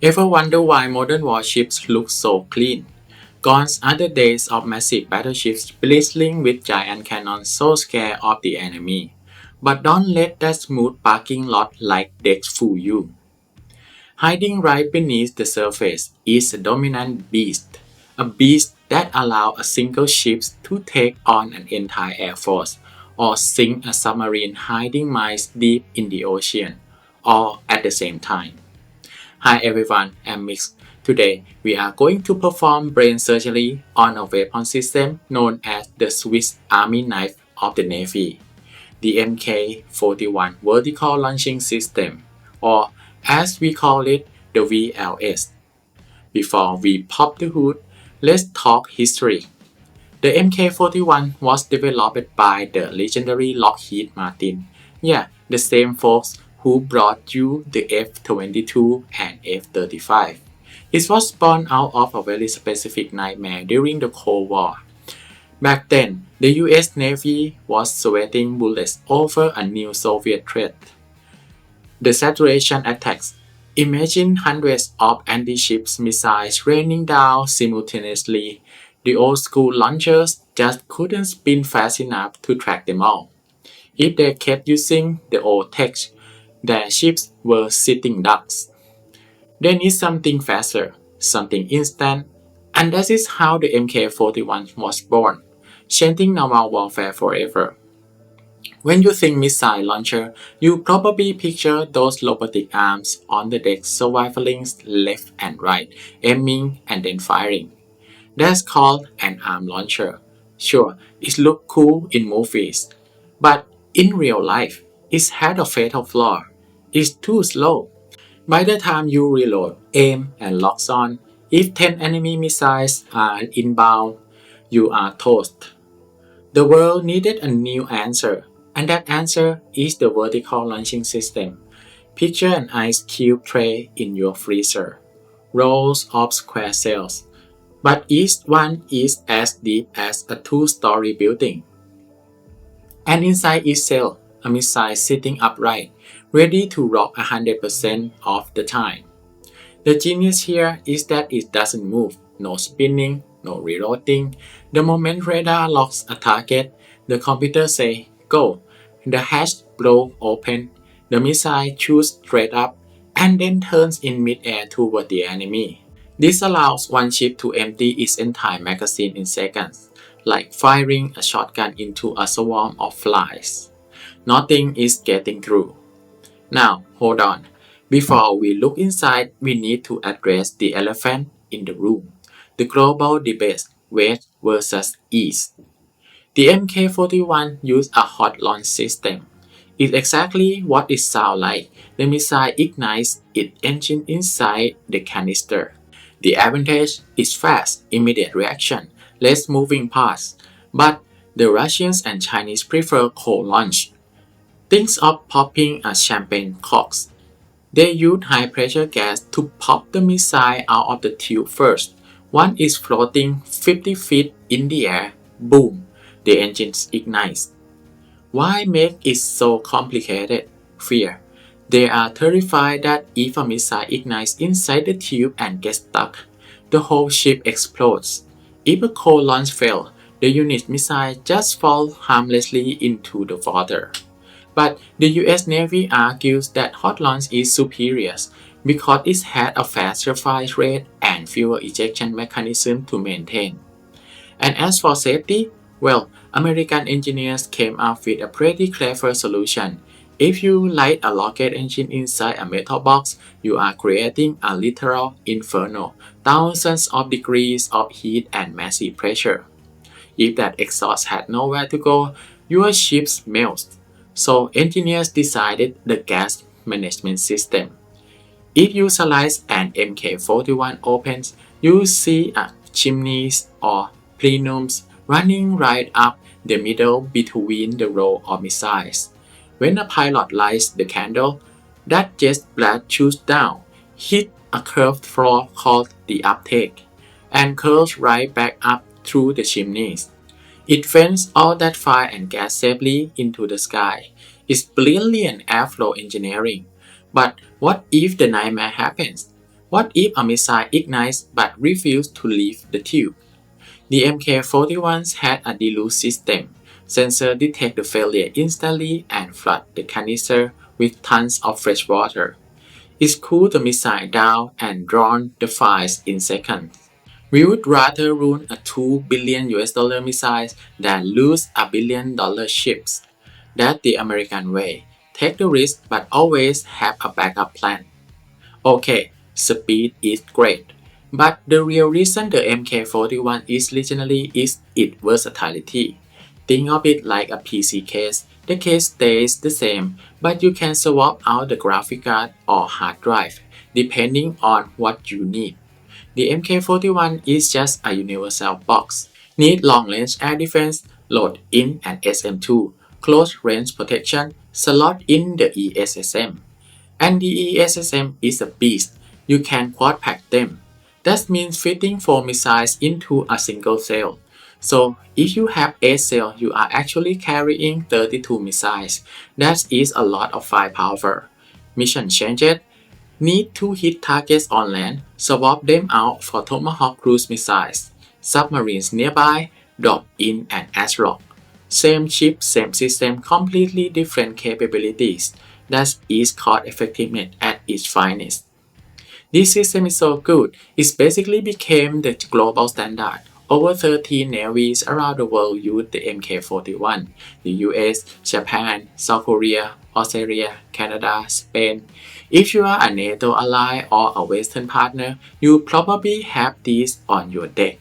Ever wonder why modern warships look so clean? Gone are the days of massive battleships bristling with giant cannons so scared of the enemy. But don't let that smooth parking lot like decks fool you. Hiding right beneath the surface is a dominant beast, a beast that allows a single ship to take on an entire air force or sink a submarine hiding miles deep in the ocean, all at the same time. Hi everyone, I'm Mix. Today we are going to perform brain surgery on a weapon system known as the Swiss Army knife of the Navy, the MK41 Vertical Launching System, or as we call it, the VLS. Before we pop the hood, let's talk history. The MK41 was developed by the legendary Lockheed Martin. Yeah, the same folks who brought you the F-22 and F-35. It was born out of a very specific nightmare during the Cold War. Back then, the US Navy was sweating bullets over a new Soviet threat. The saturation attacks. Imagine hundreds of anti-ship missiles raining down simultaneously. The old school launchers just couldn't spin fast enough to track them all. If they kept using the old tech, their ships were sitting ducks. They need something faster, something instant, and that is how the MK41 was born, changing naval warfare forever. When you think missile launcher, you probably picture those robotic arms on the deck surviving left and right, aiming and then firing. That's called an arm launcher. Sure, it looks cool in movies, but in real life, it had a fatal flaw. It's too slow. By the time you reload, aim, and lock on, if 10 enemy missiles are inbound, you are toast. The world needed a new answer, and that answer is the vertical launching system. Picture an ice cube tray in your freezer. Rows of square cells, but each one is as deep as a two-story building. And inside each cell, a missile sitting upright, ready to rock 100% of the time. The genius here is that it doesn't move, no spinning, no reloading. The moment radar locks a target, the computer says, go. The hatch blows open, the missile shoots straight up, and then turns in mid-air toward the enemy. This allows one ship to empty its entire magazine in seconds, like firing a shotgun into a swarm of flies. Nothing is getting through. Now, hold on. Before we look inside, we need to address the elephant in the room, the global debate, West versus East. The MK41 used a hot launch system. It's exactly what it sounds like. The missile ignites its engine inside the canister. The advantage is fast, immediate reaction, less moving parts. But the Russians and Chinese prefer cold launch. Think of popping a champagne cork. They use high-pressure gas to pop the missile out of the tube first. One is floating 50 feet in the air. Boom! The engines ignite. Why make it so complicated? Fear. They are terrified that if a missile ignites inside the tube and gets stuck, the whole ship explodes. If a cold launch fails, the unit missile just falls harmlessly into the water. But the US Navy argues that hot launch is superior because it had a faster fire rate and fewer ejection mechanisms to maintain. And as for safety, well, American engineers came up with a pretty clever solution. If you light a rocket engine inside a metal box, you are creating a literal inferno, thousands of degrees of heat and massive pressure. If that exhaust had nowhere to go, your ship melts. So engineers decided the gas management system. If you slice an MK41 open, you see a chimneys or plenums running right up the middle between the row of missiles. When a pilot lights the candle, that jet blast shoots down, hit a curved floor called the uptake, and curls right back up through the chimneys. It vents all that fire and gas safely into the sky. It's brilliant airflow engineering. But what if the nightmare happens? What if a missile ignites but refuses to leave the tube? The MK41s had a deluge system. Sensors detect the failure instantly and flood the canister with tons of fresh water. It cooled the missile down and drawn the files in seconds. We would rather ruin a $2 billion missile than lose $1 billion ships. That's the American way. Take the risk but always have a backup plan. Okay, speed is great. But the real reason the MK41 is legendary is its versatility. Think of it like a PC case. The case stays the same, but you can swap out the graphic card or hard drive, depending on what you need. The MK41 is just a universal box. Need long-range air defense? Load in an SM2. Close-range protection? Slot in the ESSM. And the ESSM is a beast. You can quad pack them. That means fitting 4 missiles into a single cell. So if you have 8 cells, you are actually carrying 32 missiles. That is a lot of firepower. Mission changed. Need to hit targets on land, swap them out for Tomahawk cruise missiles. Submarines nearby, drop in an airlock. Same chip, same system, completely different capabilities. That is cost effectiveness at its finest. This system is so good, it basically became the global standard. Over 13 navies around the world use the MK41. The US, Japan, South Korea, Australia, Canada, Spain. If you are a NATO ally or a Western partner, you probably have these on your deck.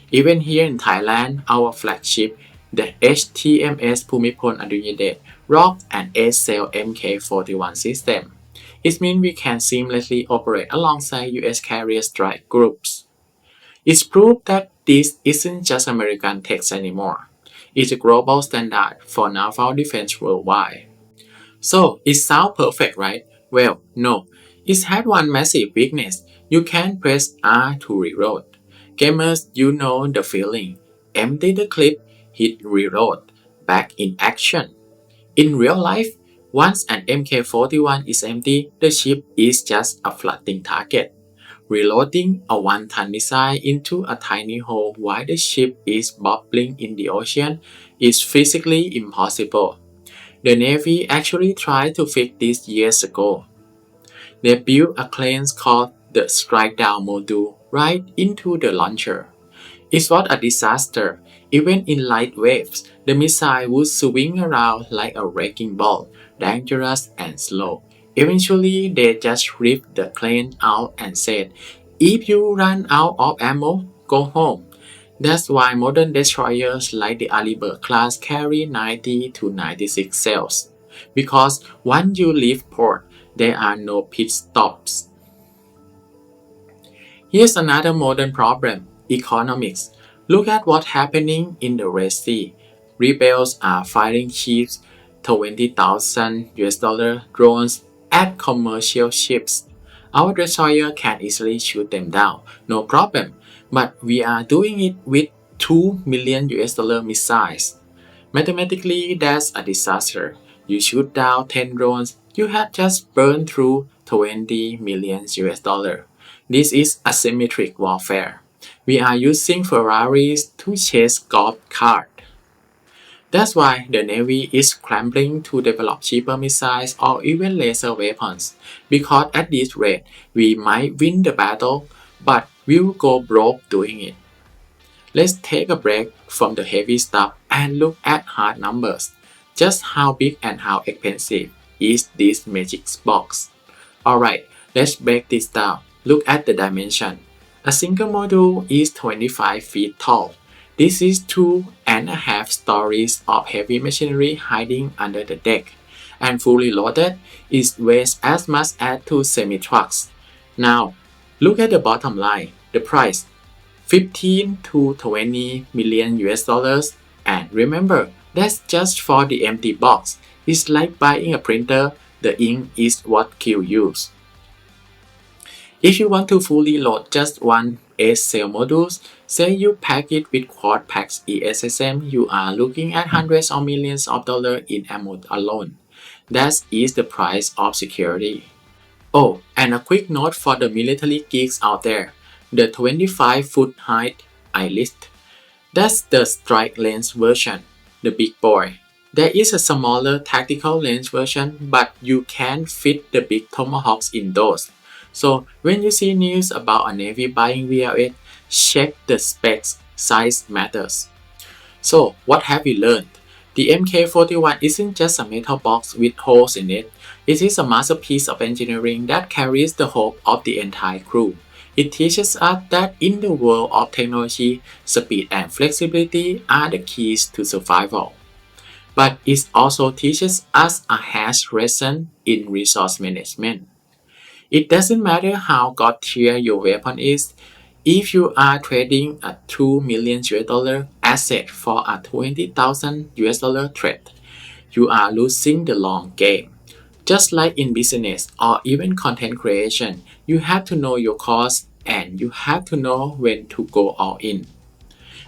Even here in Thailand, our flagship, the HTMS Bhumipol Adulyadej, rocked an 8-cell MK41 system. It means we can seamlessly operate alongside US carrier strike groups. It's proof that this isn't just American text anymore. It's a global standard for naval defense worldwide. So, it sounds perfect, right? Well, no. It had one massive weakness. You can't press R to reload. Gamers, you know the feeling. Empty the clip, hit reload. Back in action. In real life, once an MK41 is empty, the ship is just a floating target. Reloading a 1-ton missile into a tiny hole while the ship is bubbling in the ocean is physically impossible. The Navy actually tried to fix this years ago. They built a class called the Strike Down Module right into the launcher. It was a disaster. Even in light waves, the missile would swing around like a wrecking ball, dangerous and slow. Eventually, they just ripped the plane out and said, "If you run out of ammo, go home." That's why modern destroyers like the Alibert class carry 90 to 96 cells. Because once you leave port, there are no pit stops. Here's another modern problem, economics. Look at what's happening in the Red Sea. Rebels are firing ships, $20,000 drones at commercial ships. Our destroyer can easily shoot them down, no problem. But we are doing it with $2 million missiles. Mathematically, that's a disaster. You shoot down 10 drones, you have just burned through $20 million. This is asymmetric warfare. We are using Ferraris to chase golf carts. That's why the Navy is scrambling to develop cheaper missiles or even laser weapons. Because at this rate, we might win the battle, but we'll go broke doing it. Let's take a break from the heavy stuff and look at hard numbers. Just how big and how expensive is this magic box? Alright, let's break this down. Look at the dimension. A single module is 25 feet tall. This is 2.5 stories of heavy machinery hiding under the deck. And fully loaded, it weighs as much as 2 semi-trucks. Now, look at the bottom line, the price. 15 to 20 million US dollars. And remember, that's just for the empty box. It's like buying a printer, the ink is what kills you. If you want to fully load just one 8-cell modules, say you pack it with quad packs ESSM, you are looking at hundreds of millions of dollars in ammo alone. That is the price of security. Oh, and a quick note for the military geeks out there. The 25-foot height I list. That's the strike length version, the big boy. There is a smaller tactical length version, but you can't fit the big tomahawks in those. So when you see news about a Navy buying VLS, check the specs, size matters. So what have we learned? The MK41 isn't just a metal box with holes in it. It is a masterpiece of engineering that carries the hope of the entire crew. It teaches us that in the world of technology, speed and flexibility are the keys to survival. But it also teaches us a harsh lesson in resource management. It doesn't matter how god tier your weapon is, if you are trading a 2 million US dollar asset for a 20,000 US dollar threat, you are losing the long game. Just like in business or even content creation, you have to know your cost and you have to know when to go all in.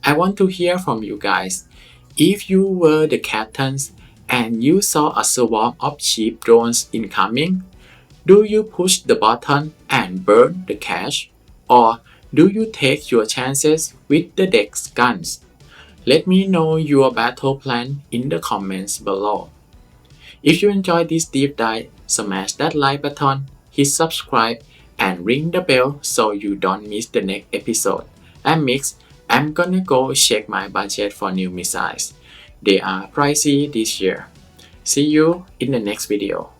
I want to hear from you guys. If you were the captains and you saw a swarm of cheap drones incoming, do you push the button and burn the cash? Or do you take your chances with the deck's guns? Let me know your battle plan in the comments below. If you enjoyed this deep dive, smash that like button, hit subscribe, and ring the bell so you don't miss the next episode. And Mix, I'm gonna go check my budget for new missiles. They are pricey this year. See you in the next video.